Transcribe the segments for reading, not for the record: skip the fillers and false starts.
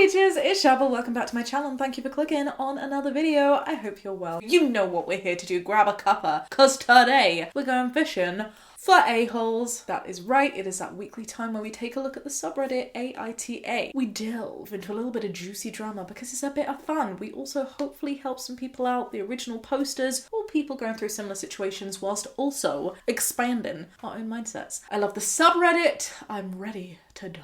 Bridezillas, it's Shaaba. Welcome back to my channel and thank you for clicking on another video. I hope you're well. You know what we're here to do, grab a cuppa, cause today we're going fishing for a-holes. That is right, it is that weekly time where we take a look at the subreddit AITA. We delve into a little bit of juicy drama because it's a bit of fun. We also hopefully help some people out, the original posters, or people going through similar situations, whilst also expanding our own mindsets. I love the subreddit. I'm ready to dive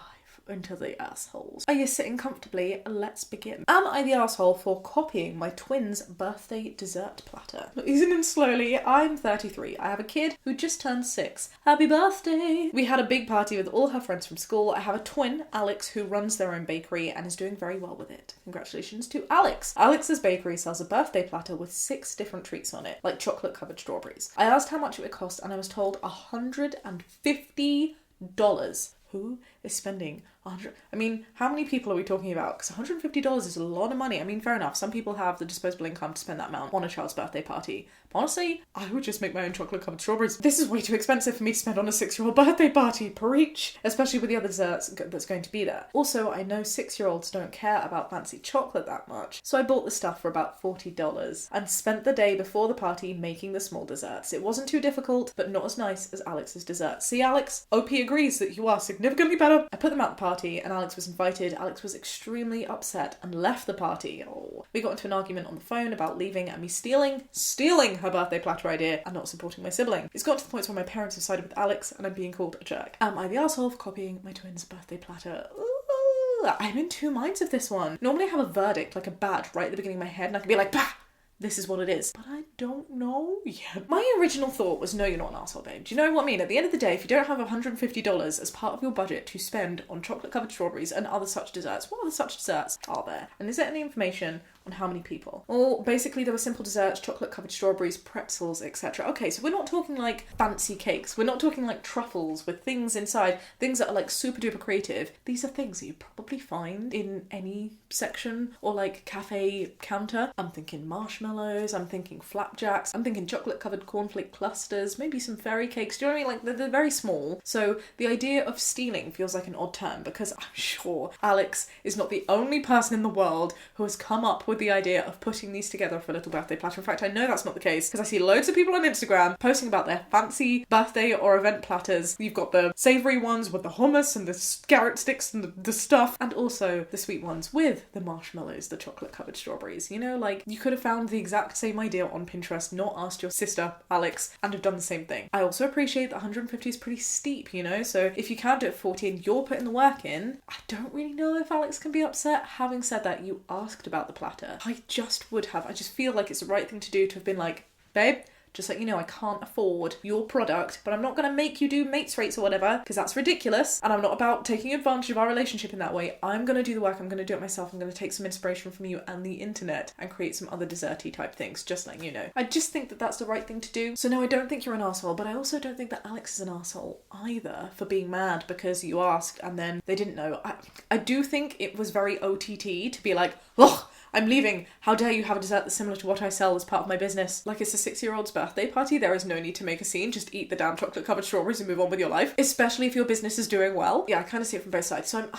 into the assholes. Are you sitting comfortably? Let's begin. Am I the asshole for copying my twin's birthday dessert platter? Easing in slowly, I'm 33. I have a kid who just turned 6. Happy birthday! We had a big party with all her friends from school. I have a twin, Alex, who runs their own bakery and is doing very well with it. Congratulations to Alex. Alex's bakery sells a birthday platter with 6 different treats on it, like chocolate covered strawberries. I asked how much it would cost and I was told $150. Who is spending 100? I mean, how many people are we talking about? Because $150 is a lot of money. I mean, fair enough. Some people have the disposable income to spend that amount on a child's birthday party. But honestly, I would just make my own chocolate covered strawberries. This is way too expensive for me to spend on a 6-year-old birthday party. Preach! Especially with the other desserts that's going to be there. Also, I know 6-year-olds don't care about fancy chocolate that much. So I bought the stuff for about $40 and spent the day before the party making the small desserts. It wasn't too difficult, but not as nice as Alex's dessert. See, Alex? OP agrees that you are significantly better. I put them at the party and Alex was invited. Alex was extremely upset and left the party. Oh. We got into an argument on the phone about leaving and me stealing her birthday platter idea and not supporting my sibling. It's got to the point where my parents have sided with Alex and I'm being called a jerk. Am I the asshole for copying my twin's birthday platter? Ooh, I'm in two minds of this one. Normally I have a verdict, like a badge right at the beginning of my head and I can be like, bah! This is what it is. But I don't know yet. My original thought was, no, you're not an arsehole, babe. Do you know what I mean? At the end of the day, if you don't have $150 as part of your budget to spend on chocolate-covered strawberries and other such desserts, what other such desserts are there? And is there any information on how many people? Well, basically there were simple desserts, chocolate-covered strawberries, pretzels, etc. Okay, so we're not talking like fancy cakes. We're not talking like truffles with things inside, things that are like super-duper creative. These are things that you probably find in any section or like cafe counter. I'm thinking marshmallows, I'm thinking flapjacks, I'm thinking chocolate-covered cornflake clusters, maybe some fairy cakes. Do you know what I mean? Like they're very small. So the idea of stealing feels like an odd term because I'm sure Alex is not the only person in the world who has come up with the idea of putting these together for a little birthday platter. In fact, I know that's not the case because I see loads of people on Instagram posting about their fancy birthday or event platters. You've got the savoury ones with the hummus and the carrot sticks and the stuff, and also the sweet ones with the marshmallows, the chocolate covered strawberries. You know, like you could have found the exact same idea on Pinterest, not asked your sister, Alex, and have done the same thing. I also appreciate that 150 is pretty steep, you know, so if you can do it 40 and you're putting the work in, I don't really know if Alex can be upset. Having said that, you asked about the platter. I just would have. I just feel like it's the right thing to do to have been like, babe, just let you know I can't afford your product, but I'm not going to make you do mates rates or whatever, because that's ridiculous, and I'm not about taking advantage of our relationship in that way. I'm going to do the work, I'm going to do it myself, I'm going to take some inspiration from you and the internet and create some other desserty type things, just letting you know. I just think that that's the right thing to do. So no, I don't think you're an arsehole, but I also don't think that Alex is an arsehole either for being mad because you asked and then they didn't know. I do think it was very OTT to be like, ugh, I'm leaving. How dare you have a dessert that's similar to what I sell as part of my business? Like it's a 6-year-old's birthday party. There is no need to make a scene. Just eat the damn chocolate covered strawberries and move on with your life. Especially if your business is doing well. Yeah, I kind of see it from both sides. So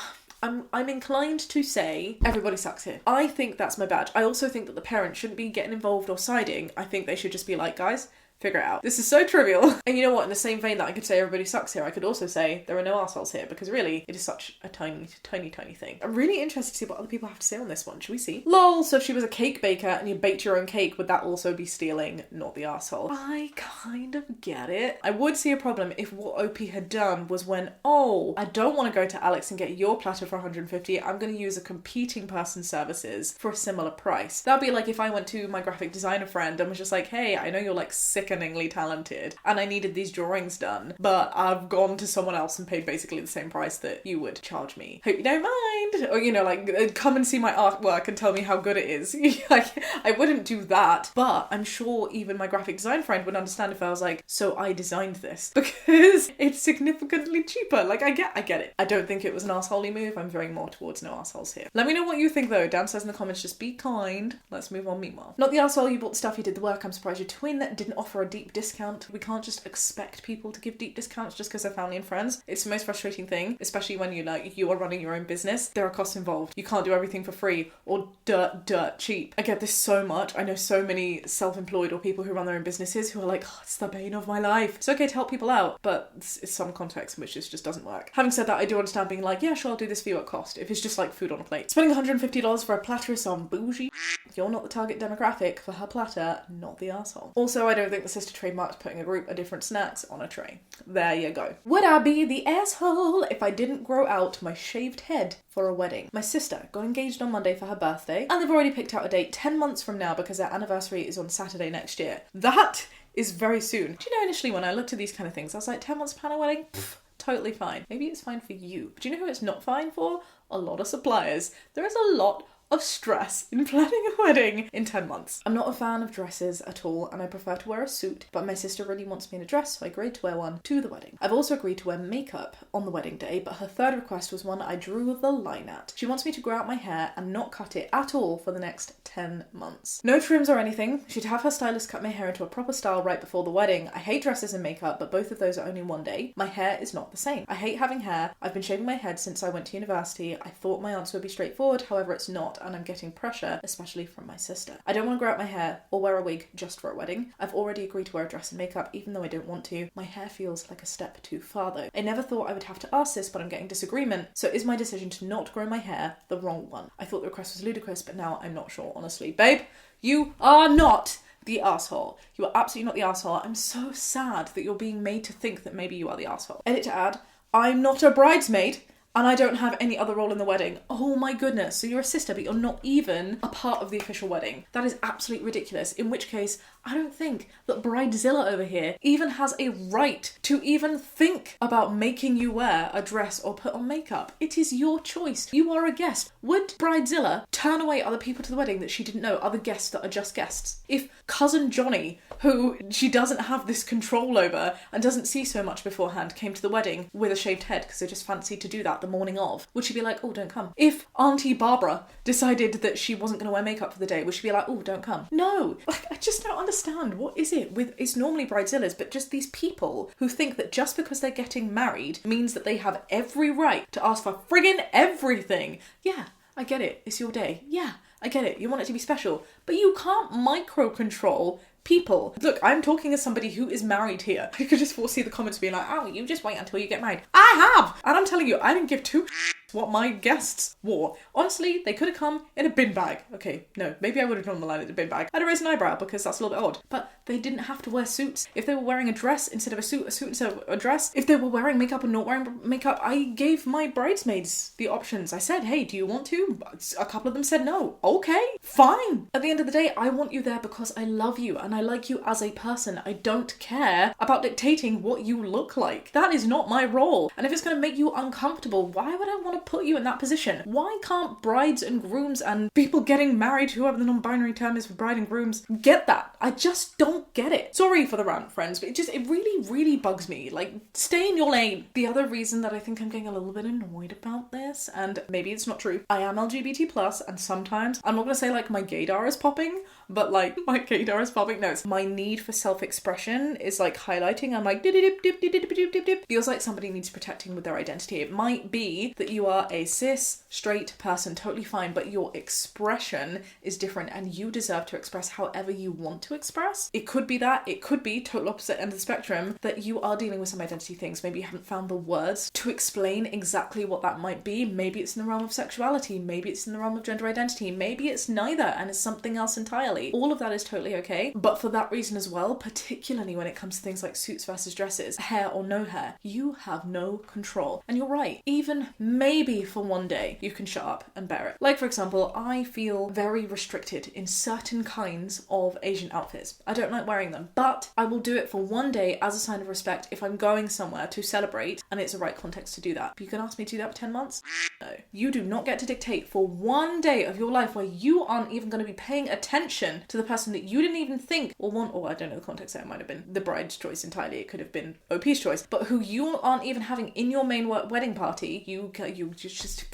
I'm inclined to say everybody sucks here. I think that's my badge. I also think that the parents shouldn't be getting involved or siding. I think they should just be like, guys, figure it out. This is so trivial. And you know what? In the same vein that I could say everybody sucks here, I could also say there are no arseholes here because really it is such a tiny thing. I'm really interested to see what other people have to say on this one. Should we see? Lol, so if she was a cake baker and you baked your own cake, would that also be stealing, not the arsehole? I kind of get it. I would see a problem if what OP had done was when, oh, I don't want to go to Alex and get your platter for $150. I'm going to use a competing person's services for a similar price. That'd be like if I went to my graphic designer friend and was just like, hey, I know you're like sickeningly talented and I needed these drawings done, but I've gone to someone else and paid basically the same price that you would charge me. Hope you don't mind. Or, you know, like, come and see my artwork and tell me how good it is. Like, I wouldn't do that, but I'm sure even my graphic design friend would understand if I was like, so I designed this because it's significantly cheaper. Like, I get it. I don't think it was an arseholey move. I'm veering more towards no arseholes here. Let me know what you think though. Downstairs in the comments, just be kind. Let's move on meanwhile. Not the arsehole, you bought the stuff, you did the work. I'm surprised your twin didn't offer offer a deep discount. We can't just expect people to give deep discounts just because they're family and friends. It's the most frustrating thing, especially when you are running your own business. There are costs involved. You can't do everything for free or dirt cheap. I get this so much. I know so many self-employed or people who run their own businesses who are like, oh, it's the bane of my life. It's okay to help people out, but it's some context in which this just doesn't work. Having said that, I do understand being like, yeah, sure, I'll do this for you at cost. If it's just like food on a plate. Spending $150 for a platter is some bougie. You're not the target demographic for her platter, not the arsehole. Also, I don't think the sister trademarks putting a group of different snacks on a tray. There you go. Would I be the asshole if I didn't grow out my shaved head for a wedding? My sister got engaged on Monday for her birthday, and they've already picked out a date 10 months from now because their anniversary is on Saturday next year. That is very soon. Do you know, initially when I looked at these kind of things, I was like, 10 months plan a wedding? Pfft, totally fine. Maybe it's fine for you. But do you know who it's not fine for? A lot of suppliers. There is a lot of stress in planning a wedding in 10 months. I'm not a fan of dresses at all, and I prefer to wear a suit, but my sister really wants me in a dress, so I agreed to wear one to the wedding. I've also agreed to wear makeup on the wedding day, but her third request was one I drew the line at. She wants me to grow out my hair and not cut it at all for the next 10 months. No trims or anything. She'd have her stylist cut my hair into a proper style right before the wedding. I hate dresses and makeup, but both of those are only one day. My hair is not the same. I hate having hair. I've been shaving my head since I went to university. I thought my answer would be straightforward, however it's not, and I'm getting pressure, especially from my sister. I don't want to grow out my hair or wear a wig just for a wedding. I've already agreed to wear a dress and makeup, even though I don't want to. My hair feels like a step too far though. I never thought I would have to ask this, but I'm getting disagreement. So is my decision to not grow my hair the wrong one? I thought the request was ludicrous, but now I'm not sure, honestly. Babe, you are not the asshole. You are absolutely not the asshole. I'm so sad that you're being made to think that maybe you are the asshole. Edit to add, I'm not a bridesmaid. And I don't have any other role in the wedding. Oh my goodness. So you're a sister, but you're not even a part of the official wedding. That is absolutely ridiculous. In which case, I don't think that Bridezilla over here even has a right to even think about making you wear a dress or put on makeup. It is your choice. You are a guest. Would Bridezilla turn away other people to the wedding that she didn't know, other guests that are just guests? If cousin Johnny, who she doesn't have this control over and doesn't see so much beforehand, came to the wedding with a shaved head because they just fancied to do that the morning of, would she be like, oh, don't come? If Auntie Barbara decided that she wasn't going to wear makeup for the day, would she be like, oh, don't come? No. Like, I just don't understand. What is it with, it's normally bridezillas, but just these people who think that just because they're getting married means that they have every right to ask for friggin' everything. Yeah, I get it. It's your day. Yeah, I get it. You want it to be special, but you can't micro-control people. Look, I'm talking as somebody who is married here. I could just foresee the comments being like, oh, you just wait until you get married. I have! And I'm telling you, I didn't give two what my guests wore. Honestly, they could have come in a bin bag. Okay, no, maybe I would have drawn the line in a bin bag. I'd have raised an eyebrow because that's a little bit odd. But they didn't have to wear suits. If they were wearing a dress instead of a suit instead of a dress, if they were wearing makeup or not wearing makeup, I gave my bridesmaids the options. I said, hey, do you want to? A couple of them said no. Okay, fine. At the end of the day, I want you there because I love you and I like you as a person. I don't care about dictating what you look like. That is not my role. And if it's going to make you uncomfortable, why would I want to put you in that position? Why can't brides and grooms and people getting married, whoever the non-binary term is for bride and grooms, get that? I just don't get it. Sorry for the rant, friends, but it really, really bugs me. Like, stay in your lane. The other reason that I think I'm getting a little bit annoyed about this, and maybe it's not true, I am LGBT+, and sometimes, I'm not going to say like my gaydar is popping, but like my gaydar is popping. No, it's my need for self-expression is like highlighting. I'm like, dip, dip, dip, dip, dip, dip, dip, dip. Feels like somebody needs protecting with their identity. It might be that you are a cis, straight person, totally fine, but your expression is different and you deserve to express however you want to express. It could be that, it could be total opposite end of the spectrum, that you are dealing with some identity things. Maybe you haven't found the words to explain exactly what that might be. Maybe it's in the realm of sexuality, maybe it's in the realm of gender identity, maybe it's neither and it's something else entirely. All of that is totally okay, but for that reason as well, particularly when it comes to things like suits versus dresses, hair or no hair, you have no control. And you're right, even maybe for one day, you can shut up and bear it. Like, for example, I feel very restricted in certain kinds of Asian outfits. I don't like wearing them, but I will do it for one day as a sign of respect if I'm going somewhere to celebrate and it's the right context to do that. But you can ask me to do that for 10 months? No. You do not get to dictate for one day of your life where you aren't even going to be paying attention to the person that you didn't even think or want, or I don't know the context there, it might have been the bride's choice entirely, it could have been OP's choice, but who you aren't even having in your main wedding party, you just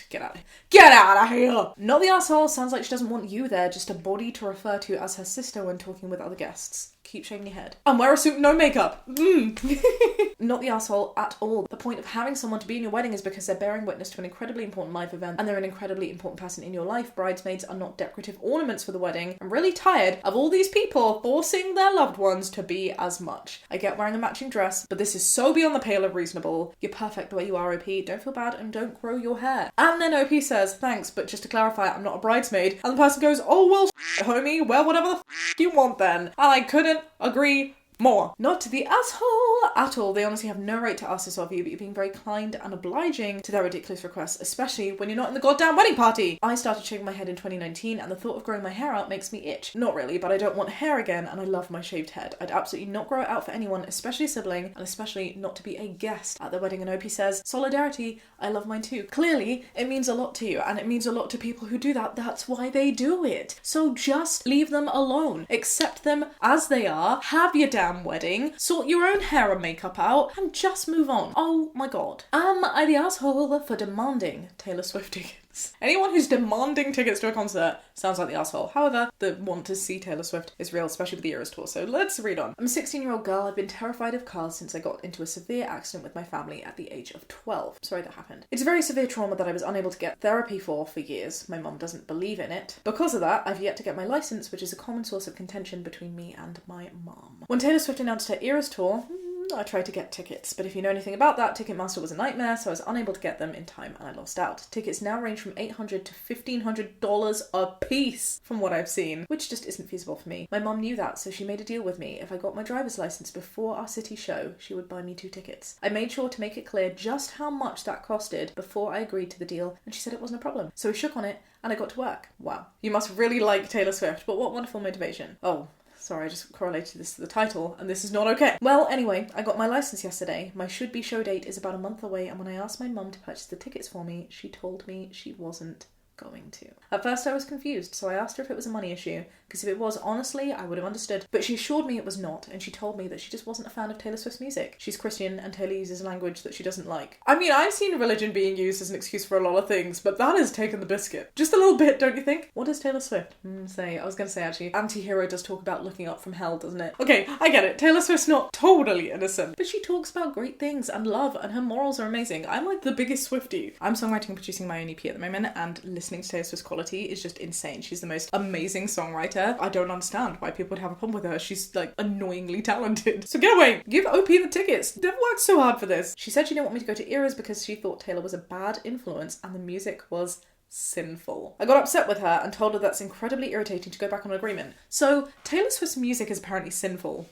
get out of here. Get out of here! Not the asshole, sounds like she doesn't want you there, just a body to refer to as her sister when talking with other guests. keep shaving your head. And wear a suit, no makeup. Not the asshole at all. The point of having someone to be in your wedding is because they're bearing witness to an incredibly important life event and they're an incredibly important person in your life. Bridesmaids are not decorative ornaments for the wedding. I'm really tired of all these people forcing their loved ones to be as much. I get wearing a matching dress, but this is so beyond the pale of reasonable. You're perfect the way you are, OP. Don't feel bad and don't grow your hair. And then OP says, thanks, but just to clarify, I'm not a bridesmaid. And the person goes, oh, well, homie, wear whatever the you want then. And I couldn't agree more. Not to the asshole at all. They honestly have no right to ask this of you, but you're being very kind and obliging to their ridiculous requests, especially when you're not in the goddamn wedding party. I started shaving my head in 2019 and the thought of growing my hair out makes me itch. Not really, but I don't want hair again and I love my shaved head. I'd absolutely not grow it out for anyone, especially a sibling, and especially not to be a guest at the wedding. And OP says, solidarity, I love mine too. Clearly, it means a lot to you and it means a lot to people who do that. That's why they do it. So just leave them alone. Accept them as they are. Have your damn wedding, sort your own hair and makeup out, and just move on. Oh my god. Am I the asshole for demanding Taylor Swift tickets? Anyone who's demanding tickets to a concert sounds like the asshole. However, the want to see Taylor Swift is real, especially with the Eras tour, so let's read on. I'm a 16-year-old girl. I've been terrified of cars since I got into a severe accident with my family at the age of 12. Sorry that happened. It's a very severe trauma that I was unable to get therapy for years. My mum doesn't believe in it. Because of that, I've yet to get my license, which is a common source of contention between me and my mum. When Taylor Swift announced her Eras tour, I tried to get tickets, but if you know anything about that, Ticketmaster was a nightmare, so I was unable to get them in time and I lost out. Tickets now range from $800 to $1,500 a piece from what I've seen, which just isn't feasible for me. My mum knew that, so she made a deal with me. If I got my driver's license before our city show, she would buy me 2 tickets. I made sure to make it clear just how much that costed before I agreed to the deal, and she said it wasn't a problem. So we shook on it, and I got to work. Wow. You must really like Taylor Swift, but what wonderful motivation. Oh. Sorry, I just correlated this to the title, and this is not okay. Well, anyway, I got my license yesterday. My should-be show date is about a month away, and when I asked my mum to purchase the tickets for me, she told me she wasn't going to. At first I was confused, so I asked her if it was a money issue, because if it was, honestly, I would have understood. But she assured me it was not, and she told me that she just wasn't a fan of Taylor Swift's music. She's Christian, and Taylor uses language that she doesn't like. I mean, I've seen religion being used as an excuse for a lot of things, but that has taken the biscuit. Just a little bit, don't you think? What does Taylor Swift say? I was going to say, actually, Anti-Hero does talk about looking up from hell, doesn't it? Okay, I get it. Taylor Swift's not totally innocent, but she talks about great things and love, and her morals are amazing. I'm like the biggest Swiftie. I'm songwriting and producing my own EP at the moment, and listening to Taylor Swift's quality is just insane. She's the most amazing songwriter. I don't understand why people would have a problem with her. She's like annoyingly talented. So get away. Give OP the tickets. Never worked so hard for this. She said she didn't want me to go to Eras because she thought Taylor was a bad influence and the music was sinful. I got upset with her and told her that's incredibly irritating to go back on an agreement. So Taylor Swift's music is apparently sinful.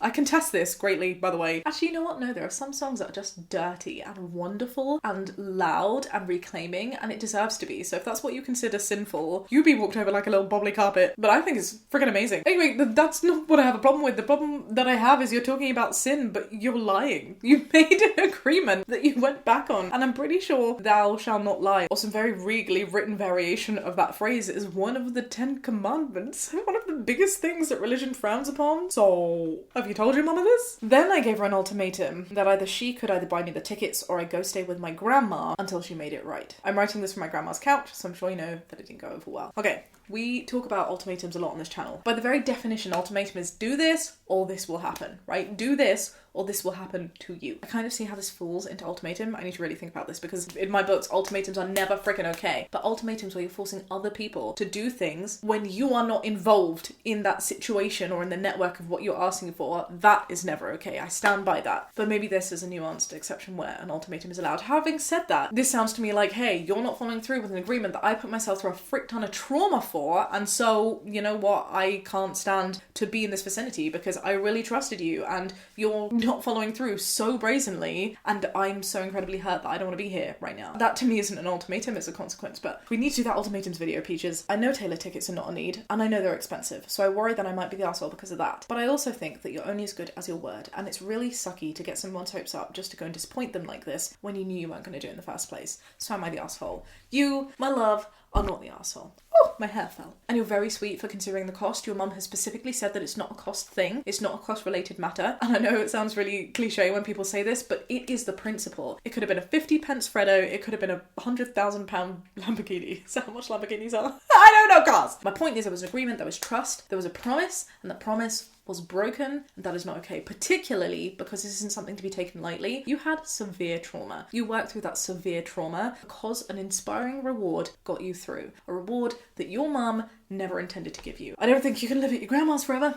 I contest this greatly, by the way. Actually, you know what? No, there are some songs that are just dirty and wonderful and loud and reclaiming, and it deserves to be. So if that's what you consider sinful, you'd be walked over like a little bobbly carpet. But I think it's freaking amazing. Anyway, that's not what I have a problem with. The problem that I have is you're talking about sin, but you're lying. You made an agreement that you went back on, and I'm pretty sure thou shalt not lie, or some very regally written variation of that phrase, is one of the 10 commandments. One of the biggest things that religion frowns upon. So, have you told your mama this? Then I gave her an ultimatum that either she could either buy me the tickets or I go stay with my grandma until she made it right. I'm writing this from my grandma's couch, so I'm sure you know that it didn't go over well. Okay, we talk about ultimatums a lot on this channel. By the very definition, ultimatum is do this or this will happen, right? Do this or this will happen to you. I kind of see how this falls into ultimatum. I need to really think about this because in my books, ultimatums are never freaking okay. But ultimatums where you're forcing other people to do things when you are not involved in that situation or in the network of what you're asking for, that is never okay. I stand by that. But maybe this is a nuanced exception where an ultimatum is allowed. Having said that, this sounds to me like, hey, you're not following through with an agreement that I put myself through a frick ton of trauma for, and so, you know what, I can't stand to be in this vicinity because I really trusted you and you're not following through so brazenly and I'm so incredibly hurt that I don't want to be here right now. That to me isn't an ultimatum, it's a consequence, but we need to do that ultimatums video, Peaches. I know Taylor tickets are not a need and I know they're expensive, so I worry that I might be the arsehole because of that. But I also think that you're only as good as your word, and it's really sucky to get someone's hopes up just to go and disappoint them like this when you knew you weren't going to do it in the first place. So am I the arsehole? You, my love, are not the arsehole. Oh, my hair fell. And you're very sweet for considering the cost. Your mum has specifically said that it's not a cost thing. It's not a cost-related matter. And I know it sounds really cliche when people say this, but it is the principle. It could have been a 50 pence Freddo. It could have been a £100,000 Lamborghini. Is that how much Lamborghinis are? I don't know cars. My point is there was an agreement, there was trust, there was a promise, and the promise was broken, and that is not okay, particularly because this isn't something to be taken lightly. You had severe trauma. You worked through that severe trauma because an inspiring reward got you through. A reward that your mum never intended to give you. I don't think you can live at your grandma's forever.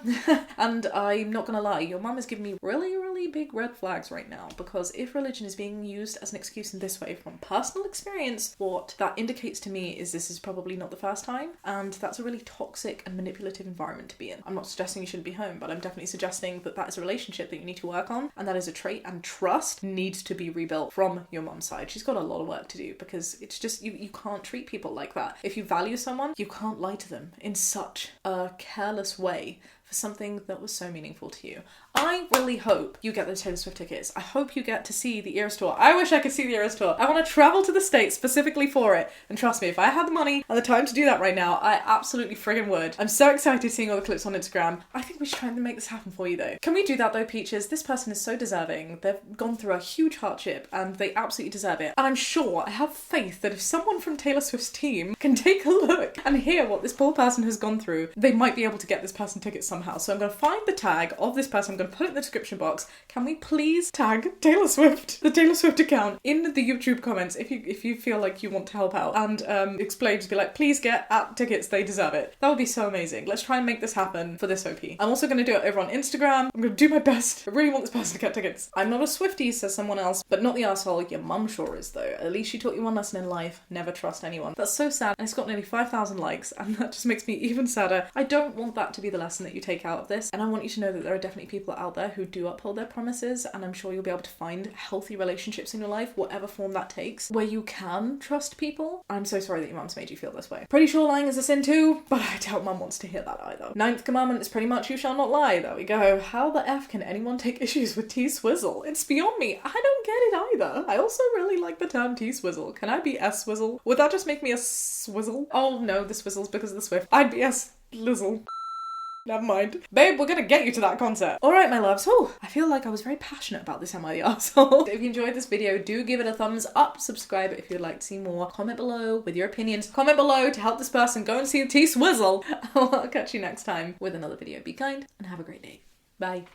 And I'm not gonna lie, your mum is giving me really, really big red flags right now, because if religion is being used as an excuse in this way from personal experience, what that indicates to me is this is probably not the first time, and that's a really toxic and manipulative environment to be in. I'm not suggesting you shouldn't be home, but I'm definitely suggesting that that is a relationship that you need to work on, and that is a trait, and trust needs to be rebuilt from your mum's side. She's got a lot of work to do, because it's just, you can't treat people like that. If you value someone, you can't lie to them in such a careless way for something that was so meaningful to you. I really hope you get the Taylor Swift tickets. I hope you get to see the Eras Tour. I wish I could see the Eras Tour. I want to travel to the States specifically for it. And trust me, if I had the money and the time to do that right now, I absolutely friggin' would. I'm so excited seeing all the clips on Instagram. I think we should try and make this happen for you though. Can we do that though, Peaches? This person is so deserving. They've gone through a huge hardship and they absolutely deserve it. And I'm sure, I have faith that if someone from Taylor Swift's team can take a look and hear what this poor person has gone through, they might be able to get this person tickets somehow. So I'm going to find the tag of this person. I'm going to put it in the description box. Can we please tag Taylor Swift, the Taylor Swift account, in the YouTube comments if you feel like you want to help out, and explain, just be like, please get at tickets, they deserve it. That would be so amazing. Let's try and make this happen for this OP. I'm also going to do it over on Instagram. I'm going to do my best. I really want this person to get tickets. I'm not a Swiftie, says someone else, but not the arsehole. Your mum sure is though. At least she taught you one lesson in life: never trust anyone. That's so sad, and it's got nearly 5,000 likes, and that just makes me even sadder. I don't want that to be the lesson that you take out of this, and I want you to know that there are definitely people out there who do uphold their promises, and I'm sure you'll be able to find healthy relationships in your life, whatever form that takes, where you can trust people. I'm so sorry that your mum's made you feel this way. Pretty sure lying is a sin too, but I doubt mum wants to hear that either. 9th commandment is pretty much you shall not lie. There we go. How the F can anyone take issues with T-Swizzle? It's beyond me. I don't get it either. I also really like the term T-Swizzle. Can I be S-Swizzle? Would that just make me a swizzle? Oh no, the swizzle's because of the Swift. I'd be S-Lizzle. Never mind. Babe, we're gonna get you to that concert. Alright, my loves. Oh, I feel like I was very passionate about this, am I the arsehole? If you enjoyed this video, do give it a thumbs up, subscribe if you'd like to see more, comment below with your opinions, comment below to help this person go and see the T-Swizzle. I'll catch you next time with another video. Be kind and have a great day. Bye.